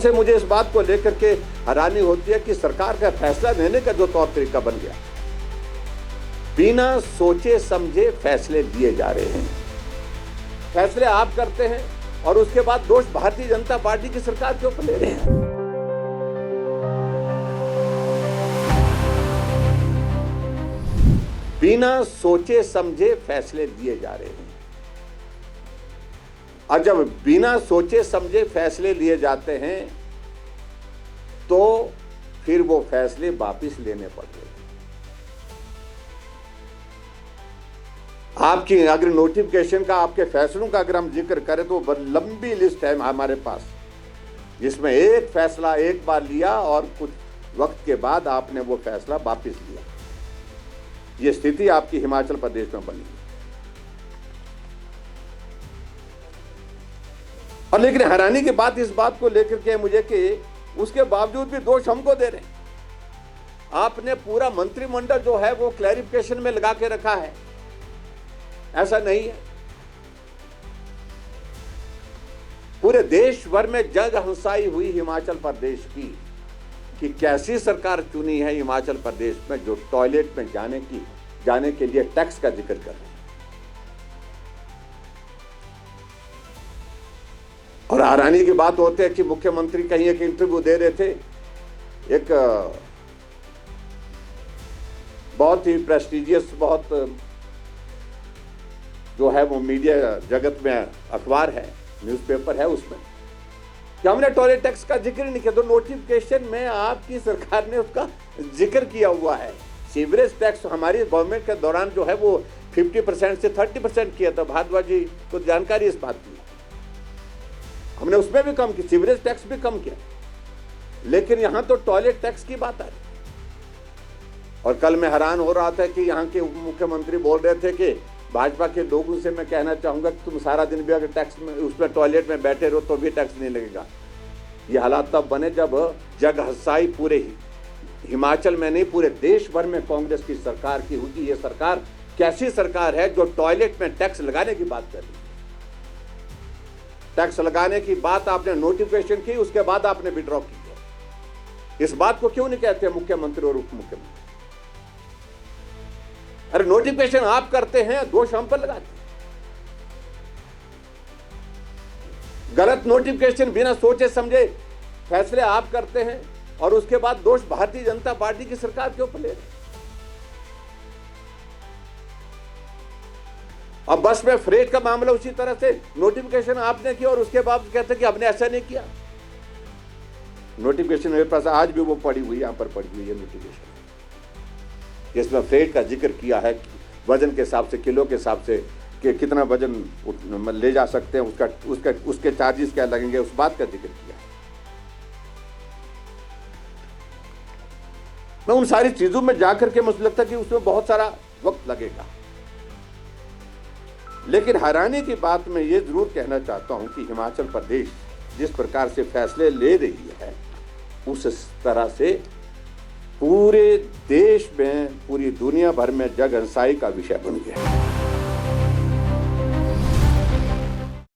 से मुझे इस बात को लेकर के हैरानी होती है कि सरकार का फैसला लेने का जो तौर तरीका बन गया, बिना सोचे समझे फैसले लिए जा रहे हैं। फैसले आप करते हैं और उसके बाद दोष भारतीय जनता पार्टी की सरकार के ऊपर ले रहे हैं। बिना सोचे समझे फैसले लिए जा रहे हैं और जब बिना सोचे समझे फैसले लिए जाते हैं तो फिर वो फैसले वापस लेने पड़ते हैं। आपकी अगर नोटिफिकेशन का, आपके फैसलों का अगर हम जिक्र करें तो लंबी लिस्ट है हमारे पास, जिसमें एक फैसला एक बार लिया और कुछ वक्त के बाद आपने वो फैसला वापस लिया। ये स्थिति आपकी हिमाचल प्रदेश में बनी। और लेकिन हैरानी की बात इस बात को लेकर के मुझे कि उसके बावजूद भी दोष हमको दे रहे हैं। आपने पूरा मंत्रिमंडल जो है वो क्लैरिफिकेशन में लगा के रखा है, ऐसा नहीं है। पूरे देश भर में जग हंसाई हुई हिमाचल प्रदेश की कि कैसी सरकार चुनी है हिमाचल प्रदेश में जो टॉयलेट में जाने के लिए टैक्स का जिक्र कर रही है। और हैरानी की बात होती है कि मुख्यमंत्री कहीं एक इंटरव्यू दे रहे थे, एक बहुत ही प्रेस्टिजियस, बहुत जो है वो मीडिया जगत में अखबार है, न्यूज़पेपर है, उसमें कि हमने टॉयलेट टैक्स का जिक्र नहीं किया। तो नोटिफिकेशन में आपकी सरकार ने उसका जिक्र किया हुआ है। सीवरेज टैक्स हमारी गवर्नमेंट के दौरान जो है वो 50% से 30% किया था। भारद्वाज जी को जानकारी इस बात की, हमने उसमें भी कम किया, सीवरेज टैक्स भी कम किया, लेकिन यहां तो टॉयलेट टैक्स की बात आ रही। और कल मैं हैरान हो रहा था कि यहाँ के उप मुख्यमंत्री बोल रहे थे कि भाजपा के लोगों से मैं कहना चाहूंगा कि तुम सारा दिन भी अगर टैक्स में उसमें टॉयलेट में बैठे रहो तो भी टैक्स नहीं लगेगा। ये हालात तब बने जब जग हंसाई पूरे हिमाचल में नहीं पूरे देश भर में कांग्रेस की सरकार की हुई। ये सरकार कैसी सरकार है जो टॉयलेट में टैक्स लगाने की बात कर रही है। टैक्स लगाने की बात आपने नोटिफिकेशन की, उसके बाद आपने विड्रॉ की। इस बात को क्यों नहीं कहते मुख्यमंत्री और उप मुख्यमंत्री? अरे नोटिफिकेशन आप करते हैं, दोष हम पर लगाते हैं। गलत नोटिफिकेशन, बिना सोचे समझे फैसले आप करते हैं और उसके बाद दोष भारतीय जनता पार्टी की सरकार के ऊपर ले रहे हैं। अब बस में फ्रेट का मामला उसी तरह से नोटिफिकेशन आपने किया और उसके बाद कहते कि हमने ऐसा नहीं किया। नोटिफिकेशन मेरे पास आज भी वो पड़ी हुई, यहां पर पड़ी हुई है नोटिफिकेशन, जिसमें फ्रेट का जिक्र किया है, वजन के हिसाब से, किलो के हिसाब से कि कितना वजन ले जा सकते हैं, उसके चार्जेस क्या लगेंगे, उस बात का जिक्र किया है। मैं उन सारी चीजों में जाकर के मुझे लगता है कि उसमें बहुत सारा वक्त लगेगा। लेकिन हैरानी की बात मैं ये जरूर कहना चाहता हूं कि हिमाचल प्रदेश जिस प्रकार से फैसले ले रही है, उस तरह से पूरे देश में, पूरी दुनिया भर में जग हंसाई का विषय बन गया है।